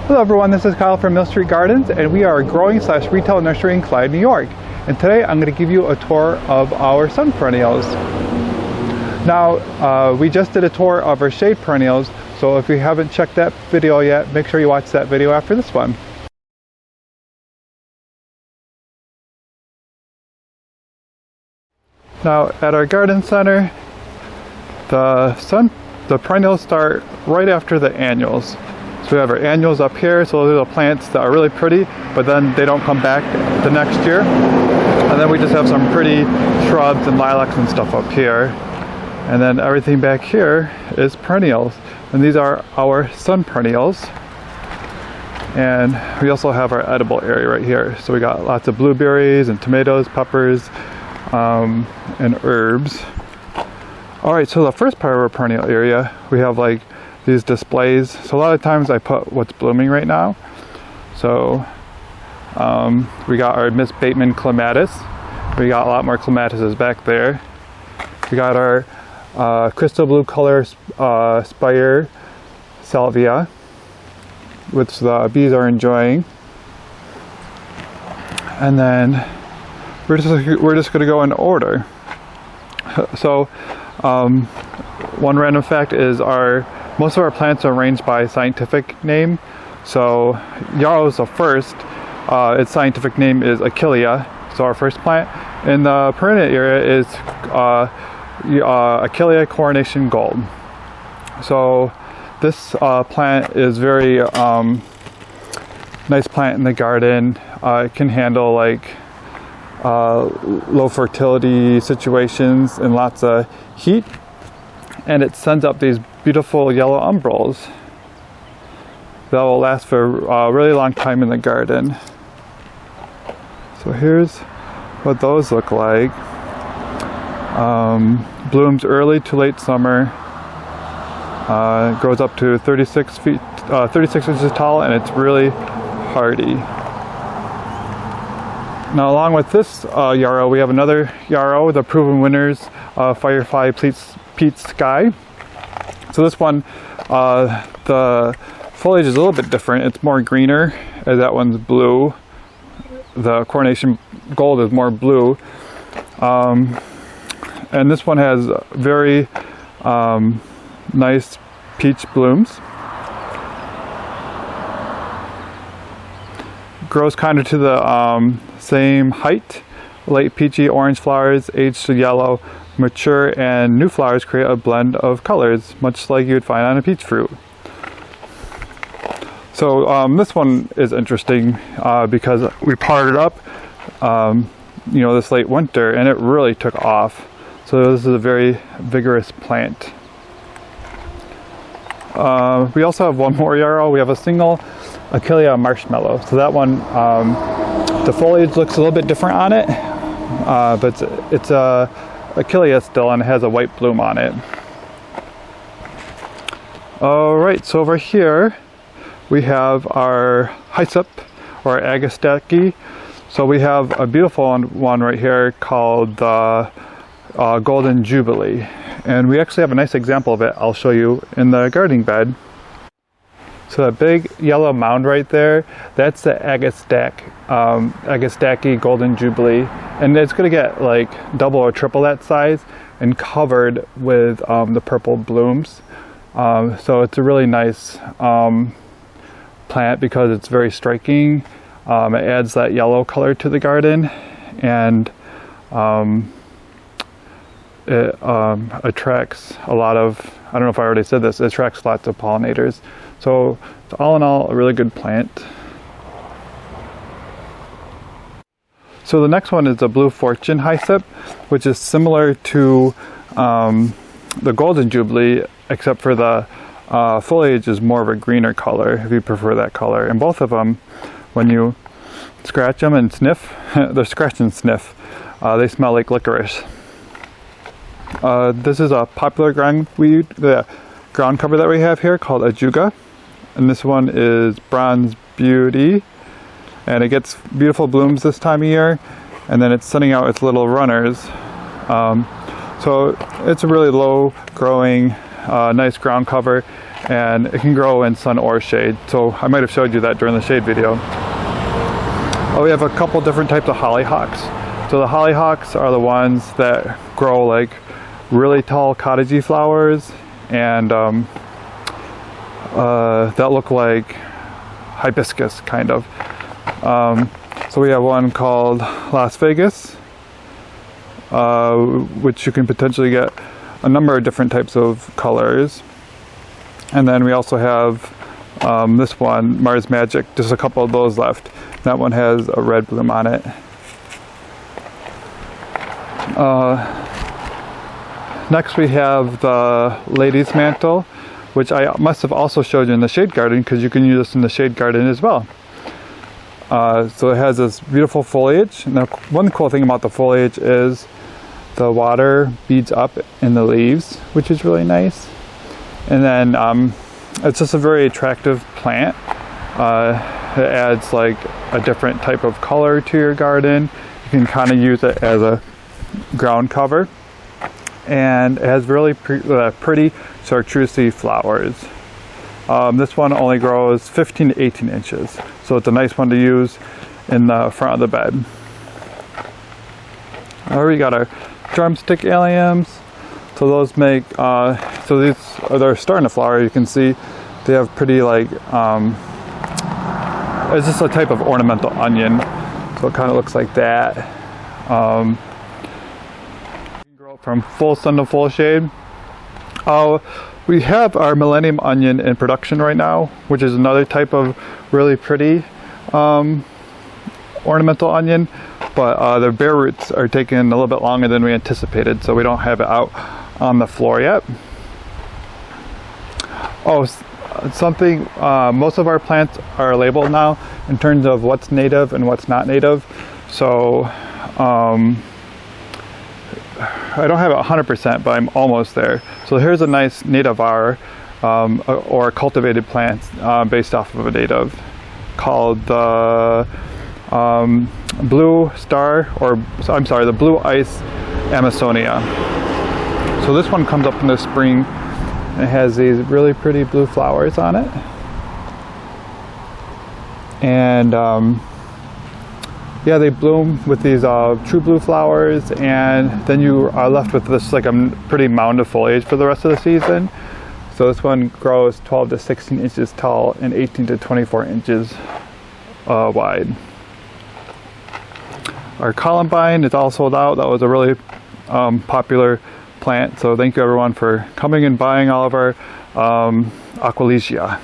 Hello everyone, this is Kyle from Mill Street Gardens, and we are a growing / retail nursery in Clyde, New York. And today I'm going to give you a tour of our sun perennials. Now, we just did a tour of our shade perennials, so if you haven't checked that video yet, make sure you watch that video after this one. Now, at our garden center, the perennials start right after the annuals. So we have our annuals up here, so those are the plants that are really pretty, but then they don't come back the next year. And then we just have some pretty shrubs and lilacs and stuff up here. And then everything back here is perennials. And these are our sun perennials. And we also have our edible area right here. So we got lots of blueberries and tomatoes, peppers, and herbs. Alright, so the first part of our perennial area, we have like these displays. So a lot of times I put what's blooming right now. So we got our Miss Bateman clematis. We got a lot more clematises back there. We got our crystal blue color spire salvia, which the bees are enjoying. And then we're just going to go in order. So one random fact is most of our plants are arranged by scientific name. So Yarrow is the first. Its scientific name is Achillea, so our first plant. And the perennial area is Achillea Coronation Gold. So this plant is very nice plant in the garden. It can handle like low fertility situations and lots of heat. And it sends up these beautiful yellow umbels that will last for a really long time in the garden. So here's what those look like. Blooms early to late summer. Grows up to 36 inches tall, and it's really hardy. Now, along with this Yarrow, we have another Yarrow, the proven winners, Firefly Peach Sky. So this one, the foliage is a little bit different. It's more greener, as that one's blue. The Coronation Gold is more blue. And this one has very nice peach blooms. Grows kind of to the same height. Late peachy orange flowers, aged to yellow, mature and new flowers create a blend of colors, much like you would find on a peach fruit. So this one is interesting because we potted up, this late winter, and it really took off. So this is a very vigorous plant. We also have one more Yarrow. We have a single Achillea marshmallow. So that one, the foliage looks a little bit different on it, but it's a Achillea still, and it has a white bloom on it. Alright, so over here we have our Hyssop, or Agastache. So we have a beautiful one right here called the Golden Jubilee, and we actually have a nice example of it I'll show you in the gardening bed. So that big yellow mound right there, that's the Agastache Golden Jubilee, and it's going to get like double or triple that size and covered with the purple blooms. So it's a really nice plant because it's very striking. It adds that yellow color to the garden, and it attracts a lot of, I don't know if I already said this, it attracts lots of pollinators. So all in all, a really good plant. So the next one is the Blue Fortune Hyssop, which is similar to the Golden Jubilee, except for the foliage is more of a greener color, if you prefer that color. And both of them, when you scratch them and sniff, they're scratch and sniff, they smell like licorice. This is a popular ground cover that we have here called Ajuga, and this one is Bronze Beauty, and it gets beautiful blooms this time of year, and then it's sending out its little runners. So it's a really low growing, nice ground cover, and it can grow in sun or shade. So I might have showed you that during the shade video. We have a couple different types of hollyhocks. So the hollyhocks are the ones that grow like really tall cottagey flowers, and that look like hibiscus kind of. So we have one called Las Vegas, which you can potentially get a number of different types of colors. And then we also have this one, Mars Magic, just a couple of those left. That one has a red bloom on it. Next we have the Lady's Mantle, which I must have also showed you in the shade garden, because you can use this in the shade garden as well. So it has this beautiful foliage. Now, one cool thing about the foliage is the water beads up in the leaves, which is really nice. And then it's just a very attractive plant. It adds like a different type of color to your garden. You can kind of use it as a ground cover. And it has really pretty chartreusey flowers. This one only grows 15 to 18 inches. So it's a nice one to use in the front of the bed. We got our drumstick alliums. So those make, so these they're starting to flower. You can see they have pretty like, it's just a type of ornamental onion. So it kind of looks like that. You can grow from full sun to full shade. We have our Millennium Onion in production right now, which is another type of really pretty ornamental onion, but the bare roots are taking a little bit longer than we anticipated, so we don't have it out on the floor yet. Something, most of our plants are labeled now in terms of what's native and what's not native. So I don't have it 100%, but I'm almost there. So here's a nice nativar or cultivated plant based off of a native called the Blue Star, or I'm sorry, the Blue Ice Amsonia. So this one comes up in the spring. It has these really pretty blue flowers on it. And yeah, they bloom with these true blue flowers, and then you are left with this like a pretty mound of foliage for the rest of the season. So this one grows 12 to 16 inches tall and 18 to 24 inches wide. Our Columbine is all sold out. That was a really popular plant. So thank you everyone for coming and buying all of our Aquilegia.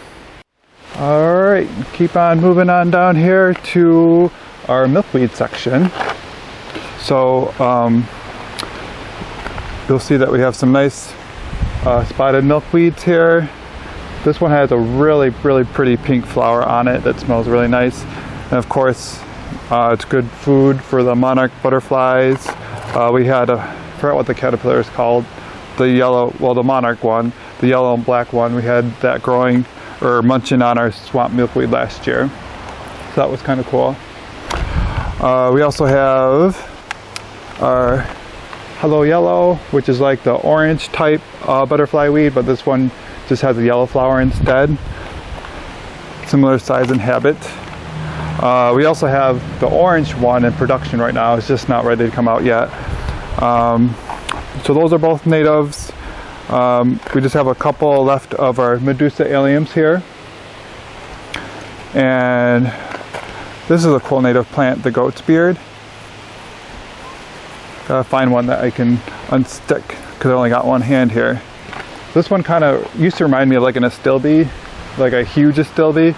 All right, keep on moving on down here to our milkweed section. So you'll see that we have some nice spotted milkweeds here. This one has a really pretty pink flower on it that smells really nice, and of course it's good food for the monarch butterflies. We had I forgot what the caterpillar is called, the yellow, well, the monarch one, the yellow and black one. We had that growing or munching on our swamp milkweed last year, so that was kind of cool. We also have our Hello Yellow, which is like the orange type butterfly weed, but this one just has a yellow flower instead. Similar size and habit. We also have the orange one in production right now. It's just not ready to come out yet. So those are both natives. We just have a couple left of our Medusa alliums here. And this is a cool native plant, the goat's beard. Gotta find one that I can unstick because I only got one hand here. This one kind of used to remind me of like an astilbe, like a huge astilbe.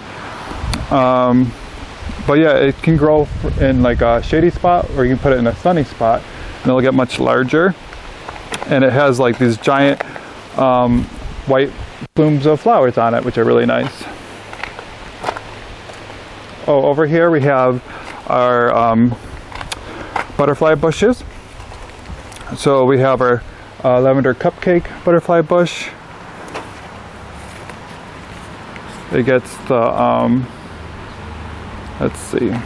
But yeah, it can grow in like a shady spot, or you can put it in a sunny spot and it'll get much larger. And it has like these giant white plumes of flowers on it, which are really nice. Oh, over here we have our butterfly bushes. So we have our Lavender Cupcake butterfly bush. It gets the, let's see, it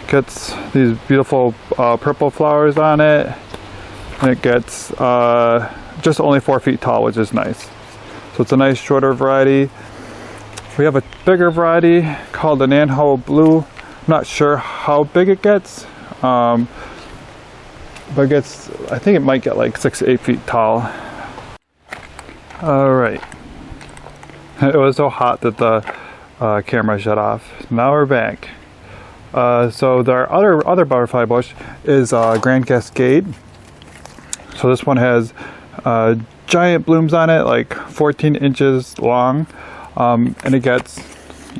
gets these beautiful purple flowers on it. And it gets just only 4 feet tall, which is nice. So it's a nice shorter variety. We have a bigger variety called the Allium Blue. I'm not sure how big it gets, but it gets, I think it might get like 6 to 8 feet tall. Alright. It was so hot that the camera shut off. Now we're back. So our other butterfly bush is Grand Cascade. So this one has giant blooms on it, like 14 inches long, and it gets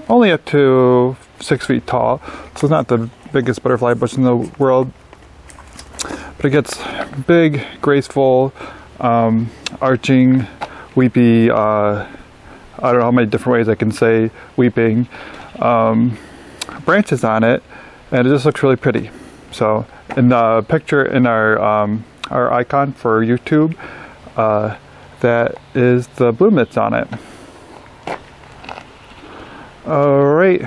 only up to 6 feet tall. So it's not the biggest butterfly bush in the world, but it gets big, graceful, arching, weepy, I don't know how many different ways I can say weeping, branches on it, and it just looks really pretty. So in the picture in our icon for YouTube, that is the bloom that's on it. Alright,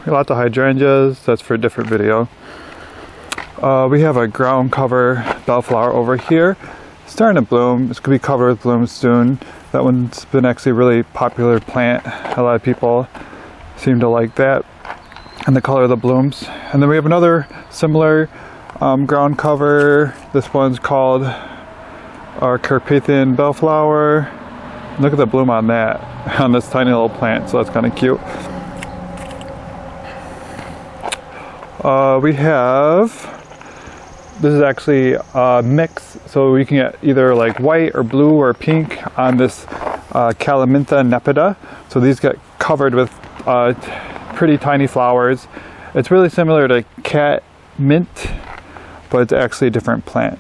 lots of hydrangeas, that's for a different video. We have a ground cover bellflower over here, starting to bloom. It's going to be covered with blooms soon. That one's been actually a really popular plant. A lot of people seem to like that and the color of the blooms. And then we have another similar ground cover. This one's called our Carpathian bellflower. Look at the bloom on that, on this tiny little plant, so that's kind of cute. We have, this is actually a mix, so you can get either like white or blue or pink on this Calamintha Nepeta. So these get covered with pretty tiny flowers. It's really similar to cat mint, but it's actually a different plant.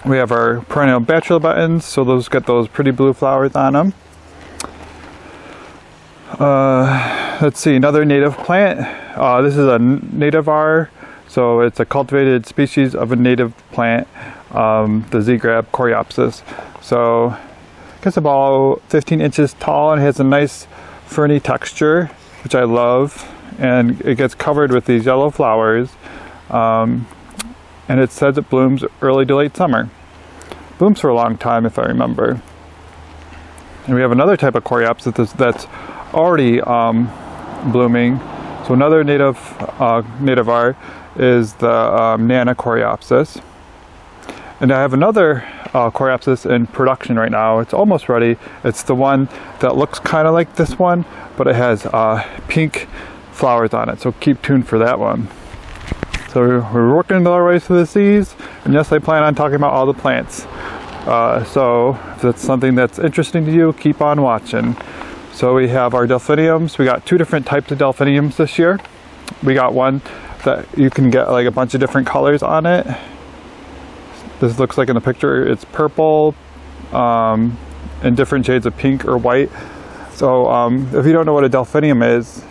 We have our perennial bachelor buttons, so those get those pretty blue flowers on them. Let's see, another native plant. This is a nativar, so it's a cultivated species of a native plant, the Z-grab Coreopsis. So it gets about 15 inches tall and has a nice ferny texture, which I love, and it gets covered with these yellow flowers, and it says it blooms early to late summer. Blooms for a long time, if I remember. And we have another type of Coreopsis that's already blooming. So another nativar is the Nana Coreopsis. And I have another Coreopsis in production right now. It's almost ready. It's the one that looks kind of like this one, but it has pink flowers on it. So keep tuned for that one. So we're working our way through the seas, and yes, I plan on talking about all the plants. So if that's something that's interesting to you, keep on watching. So we have our delphiniums. We got two different types of delphiniums this year. We got one that you can get like a bunch of different colors on it. This looks like in the picture, it's purple, and different shades of pink or white. So if you don't know what a delphinium is,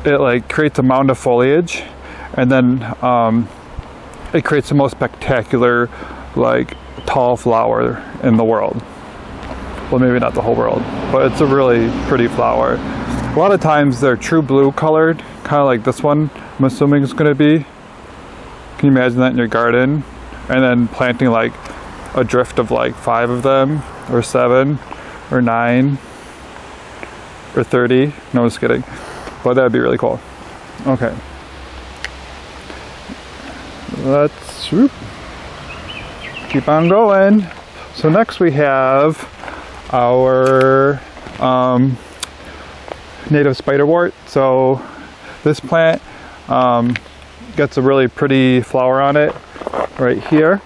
it like creates a mound of foliage, and then it creates the most spectacular, like, tall flower in the world. Well, maybe not the whole world, but it's a really pretty flower. A lot of times they're true blue colored, kind of like this one I'm assuming it's going to be. Can you imagine that in your garden? And then planting like a drift of like 5 of them, or 7, or 9, or 30. No, just kidding. But that'd be really cool. Okay. Let's keep on going. So next we have our native spiderwort. So this plant gets a really pretty flower on it right here.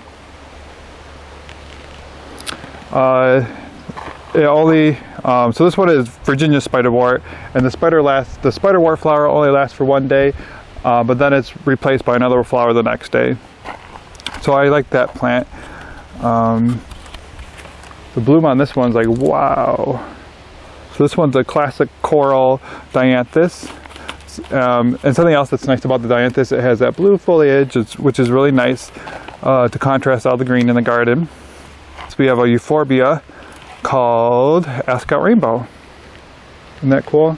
It only so this one is Virginia spiderwort, and the spiderwort flower only lasts for 1 day, but then it's replaced by another flower the next day. So I like that plant. The bloom on this one's like, wow. So this one's a classic coral dianthus. And something else that's nice about the dianthus, it has that blue foliage, which is really nice to contrast all the green in the garden. So we have a euphorbia called Ascot Rainbow. Isn't that cool?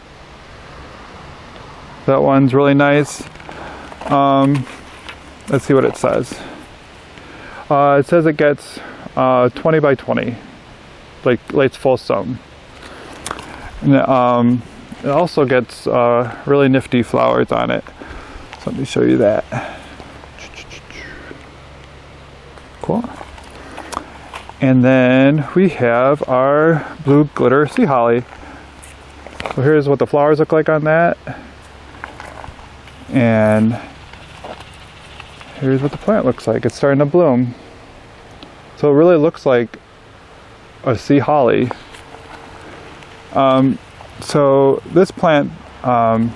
That one's really nice. Let's see what it says. It says it gets 20 by 20. like late fulsome. And it also gets really nifty flowers on it. So let me show you that. Cool. And then we have our blue glitter sea holly. So here's what the flowers look like on that. And here's what the plant looks like. It's starting to bloom. So it really looks like a sea holly. So this plant, I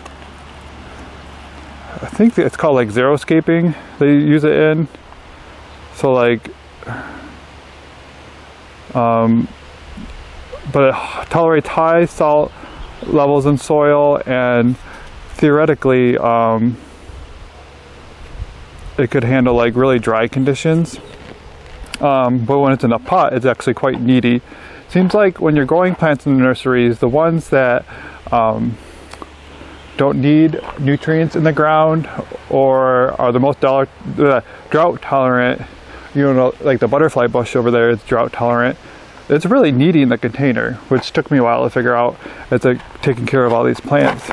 think it's called like xeriscaping they use it in. So like, but it tolerates high salt levels in soil, and theoretically it could handle like really dry conditions. But when it's in a pot, it's actually quite needy. Seems like when you're growing plants in the nurseries, the ones that don't need nutrients in the ground or are the most drought tolerant, you know, like the butterfly bush over there is drought tolerant. It's really needy in the container, which took me a while to figure out as I'm taking care of all these plants.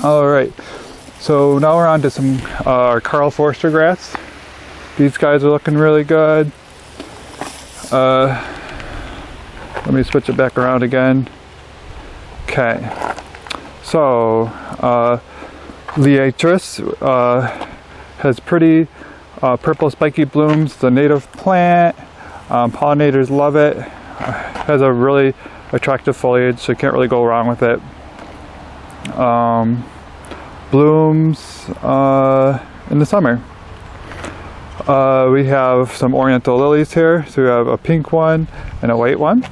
All right, so now we're on to some our Karl Forster grass. These guys are looking really good. Let me switch it back around again. Okay, so Liatris has pretty purple spiky blooms. The native plant. Pollinators love it. Has a really attractive foliage, so you can't really go wrong with it. Blooms in the summer. We have some oriental lilies here. So we have a pink one and a white one.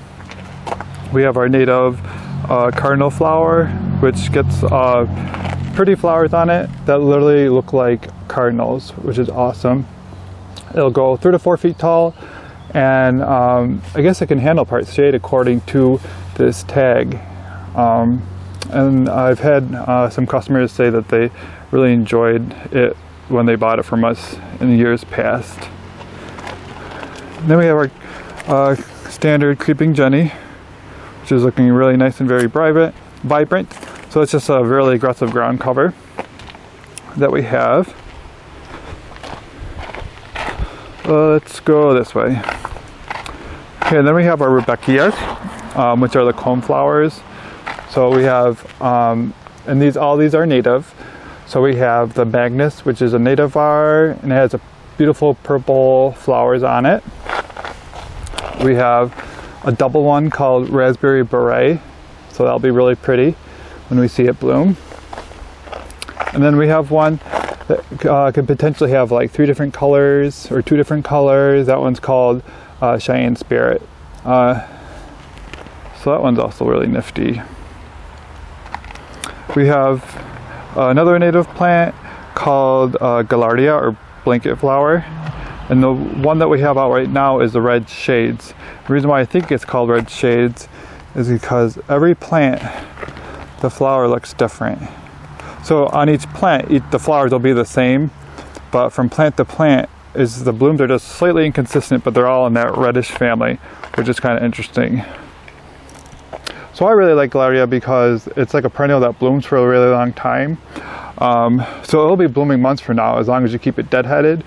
We have our native cardinal flower, which gets pretty flowers on it that literally look like cardinals, which is awesome. It'll go 3 to 4 feet tall, and I guess it can handle part shade according to this tag. And I've had some customers say that they really enjoyed it when they bought it from us in the years past. And then we have our standard creeping Jenny, which is looking really nice and very vibrant. So it's just a really aggressive ground cover that we have. Let's go this way. Okay, and then we have our Rudbeckias, which are the cone flowers. So we have, and all these are native. So we have the Magnus, which is a native-var, and it has a beautiful purple flowers on it. We have a double one called Raspberry Beret, so that'll be really pretty when we see it bloom. And then we have one that could potentially have like 3 different colors or 2 different colors. That one's called Cheyenne Spirit. So that one's also really nifty. We have another native plant called Gaillardia, or blanket flower. And the one that we have out right now is the red shades. The reason why I think it's called red shades is because every plant, the flower looks different. So on each plant, the flowers will be the same, but from plant to plant, the blooms are just slightly inconsistent, but they're all in that reddish family, which is kind of interesting. So I really like Gaillardia because it's like a perennial that blooms for a really long time. So it'll be blooming months from now as long as you keep it deadheaded.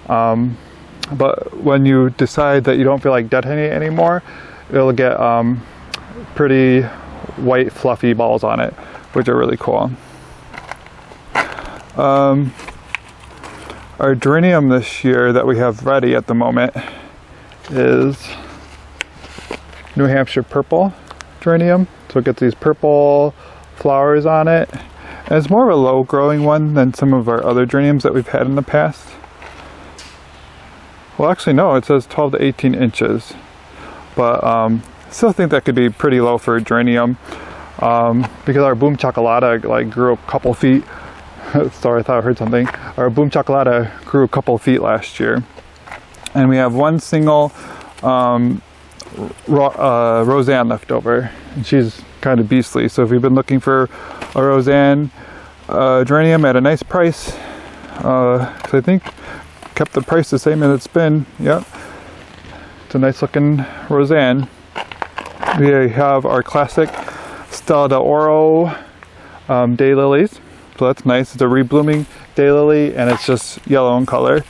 But when you decide that you don't feel like deadheading it anymore, it'll get pretty white fluffy balls on it, which are really cool. Our geranium this year that we have ready at the moment is New Hampshire purple geranium. So it gets these purple flowers on it. And it's more of a low growing one than some of our other geraniums that we've had in the past. Well, actually no, it says 12 to 18 inches. But I still think that could be pretty low for a geranium. Because our Boom Chocolata like grew a couple feet. Sorry, I thought I heard something. Our Boom Chocolata grew a couple feet last year. And we have one single Roseanne left over. And she's kind of beastly. So if you've been looking for a Roseanne geranium at a nice price, because I think kept the price the same as it's been. Yep. It's a nice looking Roseanne. We have our classic Stella d'Oro daylilies. So that's nice. It's a reblooming daylily, and it's just yellow in color.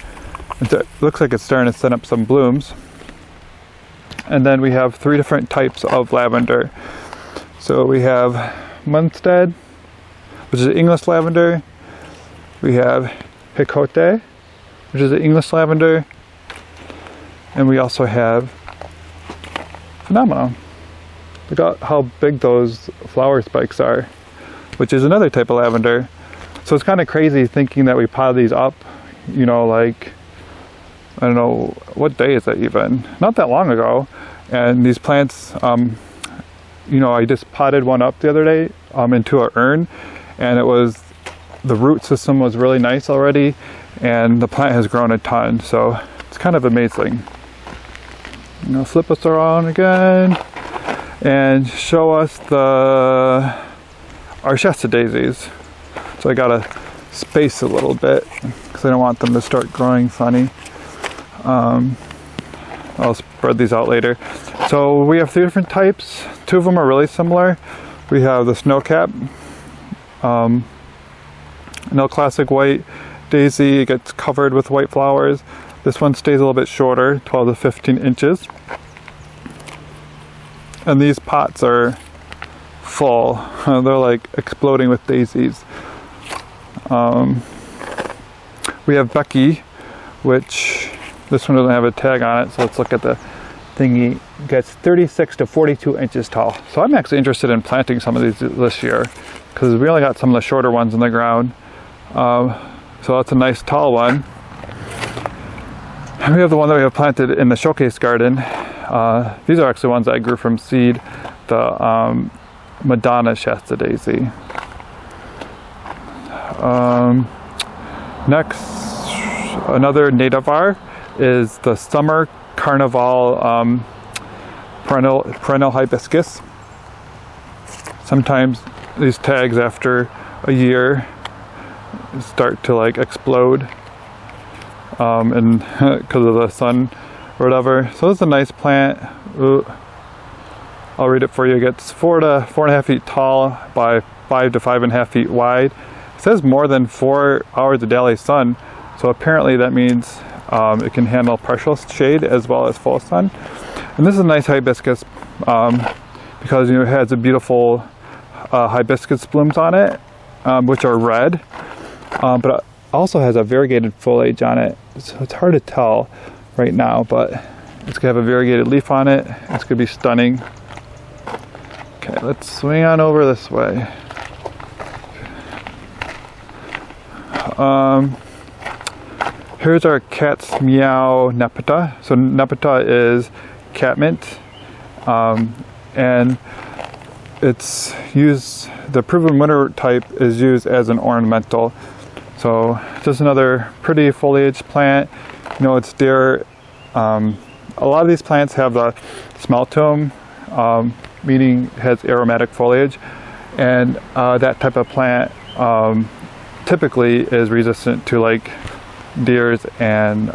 It looks like it's starting to send up some blooms. And then we have 3 different types of lavender. So we have Munstead, which is English lavender. We have Hicote, which is the English lavender. And we also have Phenomenal. Look at how big those flower spikes are, which is another type of lavender. So it's kind of crazy thinking that we potted these up, you know, like, I don't know, what day is it even? Not that long ago. And these plants, you know, I just potted one up the other day into an urn, and it was, the root system was really nice already, and the plant has grown a ton. So it's kind of amazing. I'm gonna flip us around again and show us our Shasta daisies. So I gotta space a little bit because I don't want them to start growing funny. I'll spread these out later. So we have 3 different types. 2 of them are really similar. We have the snowcap, no classic white daisy. It gets covered with white flowers. This one stays a little bit shorter, 12 to 15 inches. And these pots are full. They're like exploding with daisies. We have Becky, which this one doesn't have a tag on it, so let's look at the thingy. It gets 36 to 42 inches tall. So I'm actually interested in planting some of these this year because we only got some of the shorter ones in the ground. So that's a nice tall one. And we have the one that we have planted in the showcase garden. These are actually ones that I grew from seed, the Madonna Shasta daisy. Next, another nativar is the Summer Carnival perennial hibiscus. Sometimes these tags after a year start to like explode and because of the sun or whatever. So it's a nice plant. Ooh. I'll read it for you. It gets 4 to 4.5 feet tall by 5 to 5.5 feet wide. It says more than 4 hours of daily sun, so apparently that means it can handle partial shade as well as full sun. And this is a nice hibiscus because, you know, it has a beautiful hibiscus blooms on it, which are red, but it also has a variegated foliage on it. So it's hard to tell right now, but it's gonna have a variegated leaf on it. It's gonna be stunning. Okay, let's swing on over this way. Here's our cat's meow Nepeta. So Nepeta is catmint, and it's used, the proven winter type is used as an ornamental. So just another pretty foliage plant. You know, it's dear. A lot of these plants have the smell to them, meaning it has aromatic foliage, and that type of plant typically is resistant to like deers and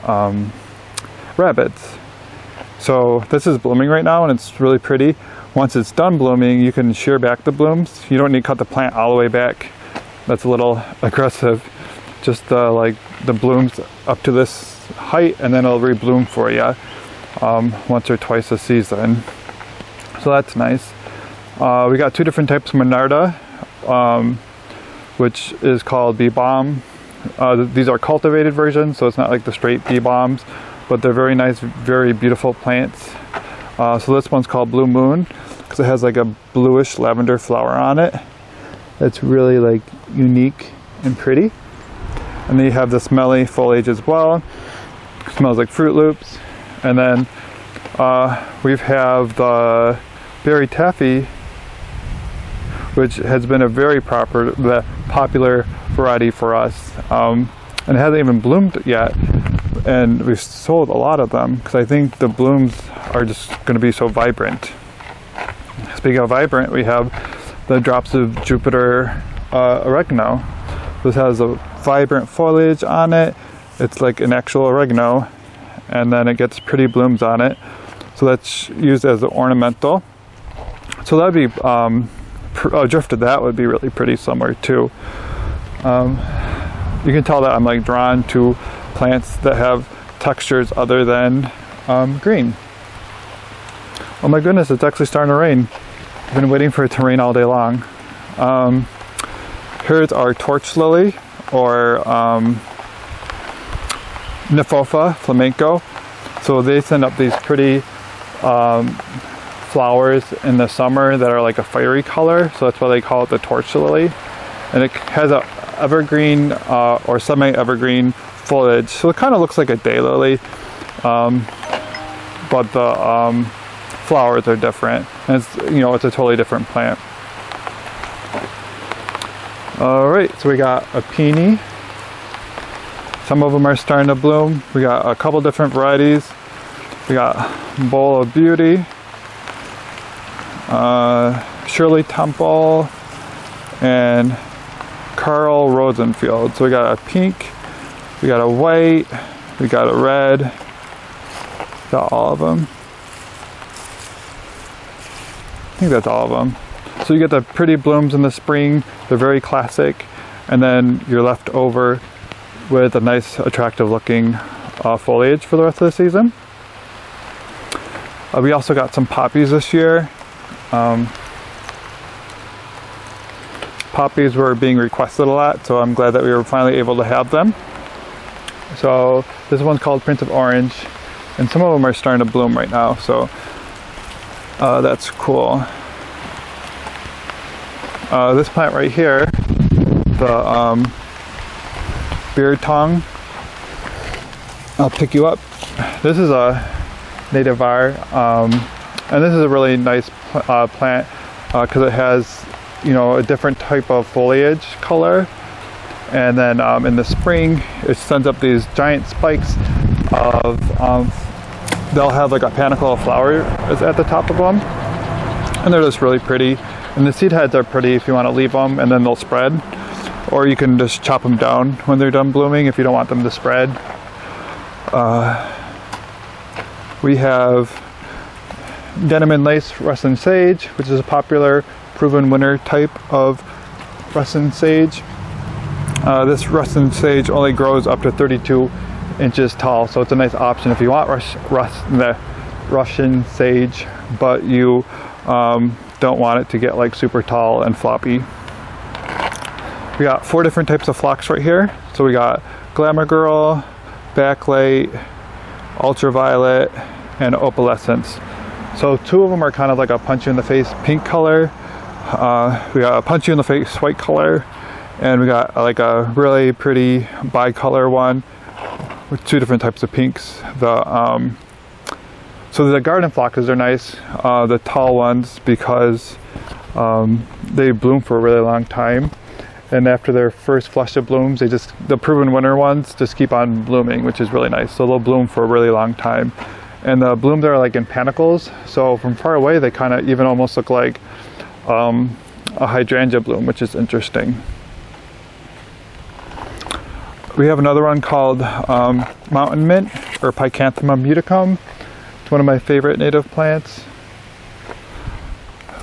rabbits. So this is blooming right now and it's really pretty. Once it's done blooming, you can shear back the blooms. You don't need to cut the plant all the way back. That's a little aggressive. Just like the blooms up to this height, and then it'll rebloom for you once or twice a season. So that's nice. We got 2 different types of Monarda, which is called bee balm. These are cultivated versions, so it's not like the straight bee balms, but they're very nice, very beautiful plants. So this one's called Blue Moon because it has like a bluish lavender flower on it. It's really like unique and pretty. And then you have the smelly foliage as well. It smells like Fruit Loops. And then we have the berry taffy, which has been a very popular variety for us. And it hasn't even bloomed yet. And we've sold a lot of them because I think the blooms are just going to be so vibrant. Speaking of vibrant, we have the drops of Jupiter oregano. This has a vibrant foliage on it. It's like an actual oregano, and then it gets pretty blooms on it. So that's used as an ornamental. So that'd be, drifted, that would be really pretty summer too. You can tell that I'm like drawn to plants that have textures other than green. Oh my goodness, it's actually starting to rain. I've been waiting for it to rain all day long. Here's our torch lily, or Nymphopa flamenco. So they send up these pretty flowers in the summer that are like a fiery color, so that's why they call it the torch lily. And it has a evergreen or semi-evergreen foliage, so it kind of looks like a daylily, but the flowers are different, and it's, you know, it's a totally different plant. All right, so we got a peony. Some of them are starting to bloom. We got a couple different varieties. We got Bowl of Beauty, Shirley Temple, and Carl Rosenfield. So we got a pink, we got a white, we got a red, got all of them. I think that's all of them. So you get the pretty blooms in the spring, they're very classic, and then you're left over with a nice attractive looking foliage for the rest of the season. We also got some poppies this year. Poppies were being requested a lot, so I'm glad that we were finally able to have them. So this one's called Prince of Orange, and some of them are starting to bloom right now, so that's cool. This plant right here, the beard tongue, I'll pick you up. This is a nativar, and this is a really nice plant because it has, you know, a different type of foliage color, and then in the spring it sends up these giant spikes of they'll have like a panicle of flowers at the top of them, and they're just really pretty. And the seed heads are pretty if you want to leave them, and then they'll spread, or you can just chop them down when they're done blooming if you don't want them to spread. We have denim and lace Russian sage, which is a popular proven winter type of Russian sage. This Russian sage only grows up to 32 inches tall, so it's a nice option if you want the Russian sage, but you don't want it to get like super tall and floppy. We got 4 different types of phlox right here. So we got Glamour Girl, Backlight, Ultraviolet, and Opalescence. So 2 of them are kind of like a punch you in the face pink color. We got a punch you in the face white color, and we got like a really pretty bicolor one with 2 different types of pinks. So the garden phloxes are nice, the tall ones, because they bloom for a really long time, and after their first flush of blooms, the proven winter ones just keep on blooming, which is really nice. So they'll bloom for a really long time, and the blooms are like in panicles, so from far away they kind of even almost look like a hydrangea bloom, which is interesting. We have another one called Mountain Mint, or Picanthamum muticum. It's one of my favorite native plants.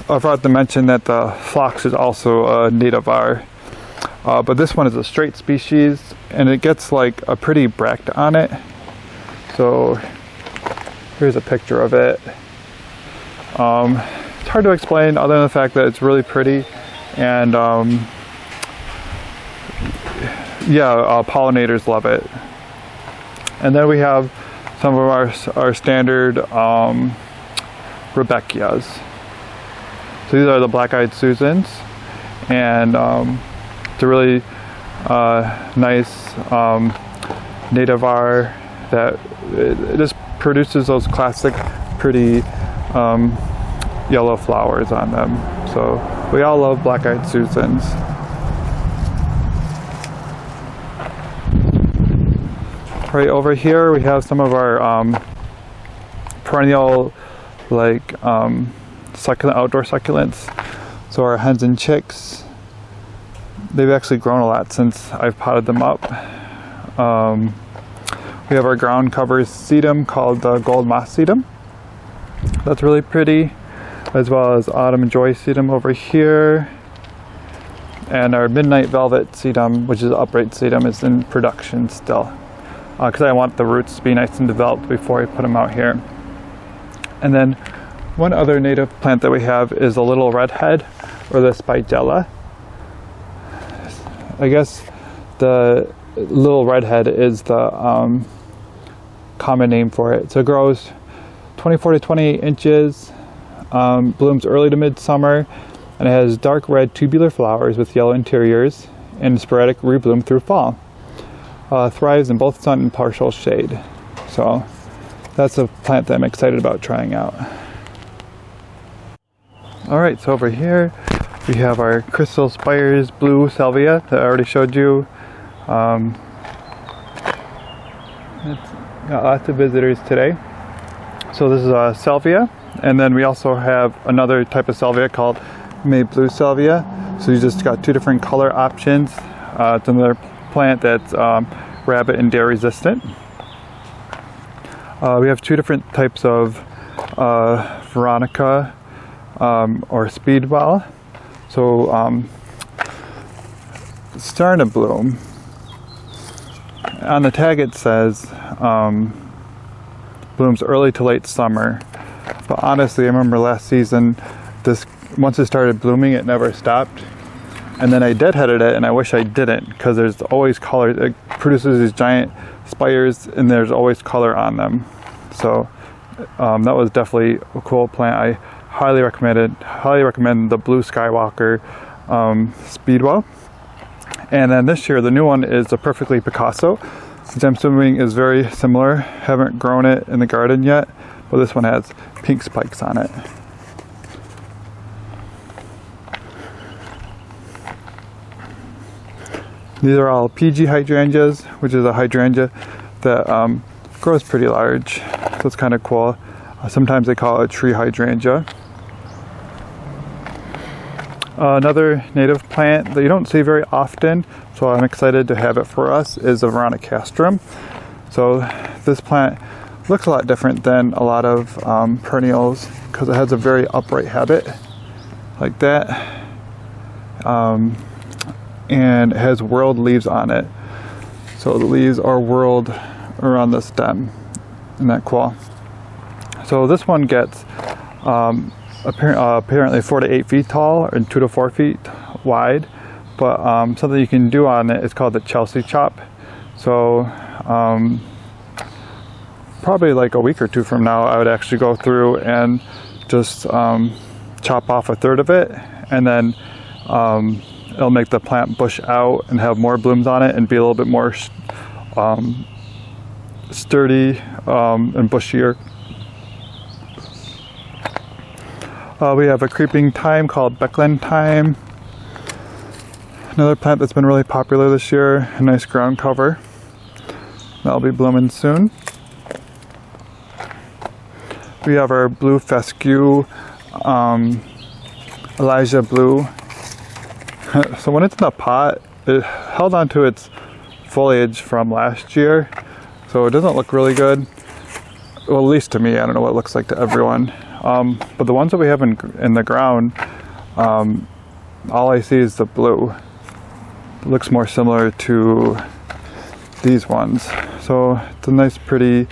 I forgot to mention that the phlox is also a nativar, but this one is a straight species, and it gets like a pretty bract on it. So here's a picture of it. It's hard to explain other than the fact that it's really pretty, and pollinators love it. And then we have some of our standard Rebecchias. So these are the black-eyed Susans, and it's a really nice nativar that it just produces those classic pretty yellow flowers on them. So we all love black-eyed Susans. Right over here we have some of our perennial succulent, outdoor succulents. So our hens and chicks, they've actually grown a lot since I've potted them up. We have our ground cover sedum called the gold moss sedum. That's really pretty. as well as Autumn Joy sedum over here. And our Midnight Velvet sedum, which is upright sedum, is in production still. Because I want the roots to be nice and developed before I put them out here. And then one other native plant that we have is a little redhead, or the spigella. I guess the little redhead is the common name for it. So it grows 24 to 28 inches, blooms early to midsummer, and it has dark red tubular flowers with yellow interiors and sporadic rebloom through fall. Thrives in both sun and partial shade. So that's a plant that I'm excited about trying out. Alright, so over here we have our Crystal Spires Blue Salvia that I already showed you. It's got lots of visitors today. So this is a salvia, and then we also have another type of salvia called May Blue Salvia. So you just got two different color options. It's another plant that's rabbit and dare resistant. We have two different types of Veronica or Speedwell. So it's starting to bloom. On the tag it says blooms early to late summer, but honestly I remember last season once it started blooming it never stopped, and then I deadheaded it, and I wish I didn't, because there's always color. It produces these giant spires and there's always color on them. So that was definitely a cool plant. I highly recommend the Blue Skywalker Speedwell. And then this year the new one is a Perfectly Picasso, which I'm assuming is very similar. Haven't grown it in the garden yet, but this one has pink spikes on it. These are all PG hydrangeas, which is a hydrangea that grows pretty large, so it's kind of cool. Sometimes they call it a tree hydrangea. Another native plant that you don't see very often, so I'm excited to have it for us, is a Veronicastrum. So this plant looks a lot different than a lot of perennials because it has a very upright habit like that, and it has whorled leaves on it. So the leaves are whorled around the stem. Isn't that cool? So this one gets apparently 4 to 8 feet tall and 2 to 4 feet wide, but something you can do on it is called the Chelsea chop. So probably like a week or two from now I would actually go through and just chop off a third of it, and then it'll make the plant bush out and have more blooms on it and be a little bit more sturdy and bushier. We have a creeping thyme called Beckland thyme. Another plant that's been really popular this year, a nice ground cover. That'll be blooming soon. We have our blue fescue, Elijah Blue. So when it's in the pot, it held on to its foliage from last year, so it doesn't look really good. Well, at least to me. I don't know what it looks like to everyone. But the ones that we have in the ground, all I see is the blue. It looks more similar to these ones. So it's a nice, pretty,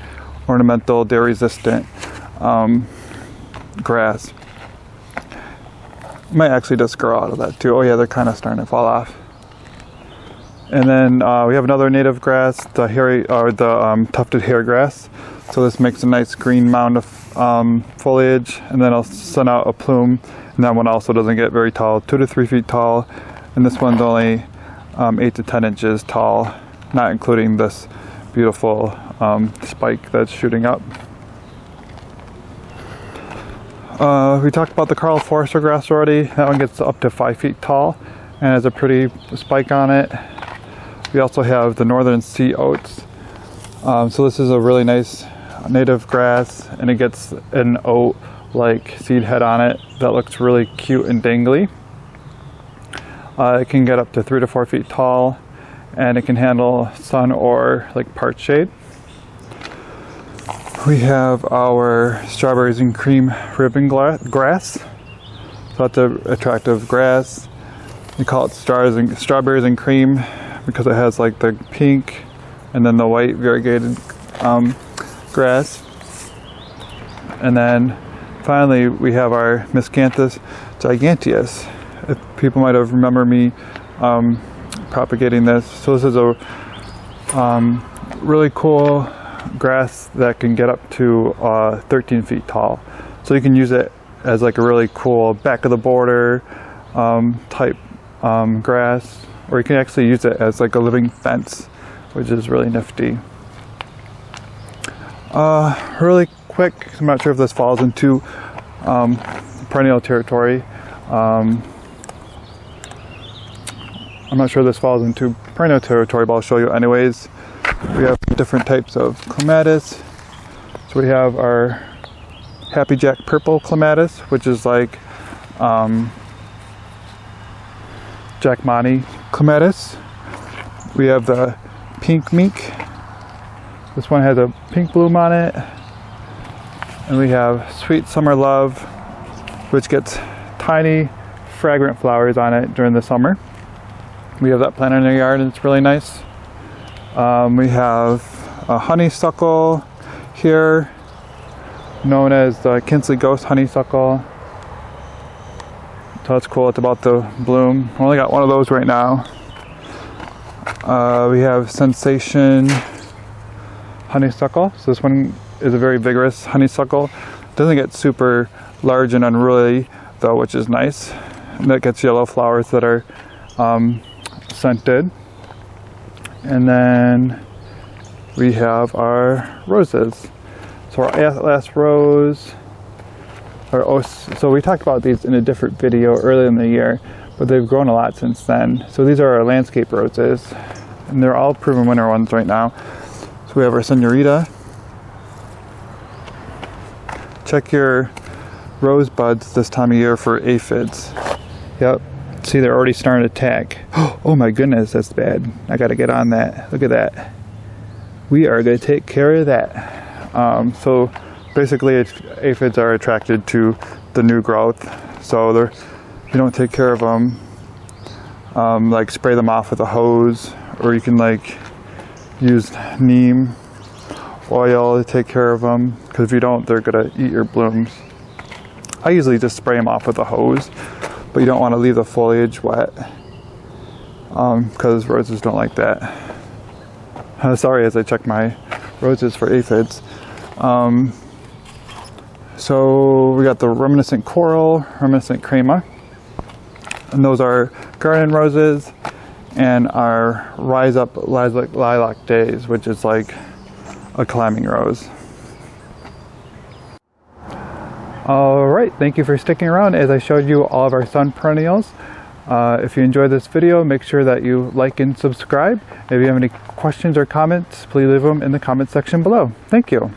ornamental, dare resistant grass. Might actually just grow out of that too. Oh yeah, they're kind of starting to fall off. And then we have another native grass, the tufted hair grass. So this makes a nice green mound of foliage, and then I'll send out a plume. And that one also doesn't get very tall, 2 to 3 feet tall. And this one's only 8 to 10 inches tall, not including this beautiful spike that's shooting up. We talked about the Carl Forster grass already. That one gets up to 5 feet tall and has a pretty spike on it. We also have the Northern Sea Oats. So this is a really nice native grass, and it gets an oat-like seed head on it that looks really cute and dangly. It can get up to 3 to 4 feet tall, and it can handle sun or like part shade. We have our strawberries and cream ribbon grass. lots of attractive grass. We call it strawberries and cream because it has like the pink and then the white variegated grass. And then finally we have our Miscanthus giganteus. If people might have remembered me propagating this. So this is a really cool grass that can get up to 13 feet tall. So you can use it as like a really cool back of the border type grass, or you can actually use it as like a living fence, which is really nifty. Really quick, I'm not sure if this falls into perennial territory. I'm not sure this falls into perennial territory, but I'll show you anyways. We have different types of clematis. So we have our Happy Jack Purple clematis, which is like Jackmani clematis. We have the Pink Meek. This one has a pink bloom on it. And we have Sweet Summer Love, which gets tiny fragrant flowers on it during the summer. We have that planted in our yard and it's really nice. We have a honeysuckle here, known as the Kinsley Ghost honeysuckle. So that's cool, it's about to bloom. I only got one of those right now. We have Sensation honeysuckle. So this one is a very vigorous honeysuckle. It doesn't get super large and unruly though, which is nice. And that gets yellow flowers that are scented. And then we have our roses. So our Atlas rose, so we talked about these in a different video earlier in the year, but they've grown a lot since then. So these are our landscape roses, and they're all proven winter ones right now. So we have our Senorita. Check your rose buds this time of year for aphids. Yep. See, they're already starting to attack. Oh my goodness, that's bad. I gotta get on that. Look at that. We are gonna take care of that. So basically aphids are attracted to the new growth. So you don't take care of them, like spray them off with a hose, or you can like use neem oil to take care of them, because if you don't, they're gonna eat your blooms. I usually just spray them off with a hose, but you don't want to leave the foliage wet, because roses don't like that. Sorry, as I check my roses for aphids. So we got the reminiscent coral, reminiscent crema, and those are garden roses, and our rise up lilac days, which is like a climbing rose. Alright, thank you for sticking around as I showed you all of our sun perennials. If you enjoyed this video, make sure that you like and subscribe. If you have any questions or comments, please leave them in the comment section below. Thank you.